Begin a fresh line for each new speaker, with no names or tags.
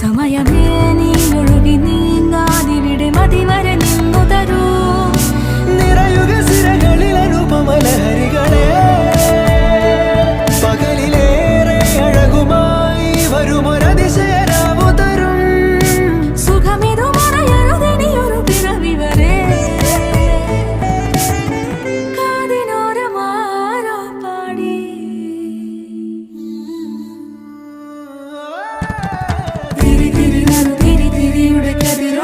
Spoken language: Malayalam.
സമയമേ നീ ഒഴുകി നീങ്ങാതിവിടെ മതിവരെ നിന്നു തരൂ
നിറയുക സിരകളിൽ അനുപമലഹരികളെ പകലിലേറെ അഴകുമായി വരുമൊരതിശയരാവു തരും
സുഖമിതു മറയരുതിനിയൊരു പിറവി വരെ കാതിനോരമാരോ പാടി തിരി തിരി തിരിയുടെ കതിർ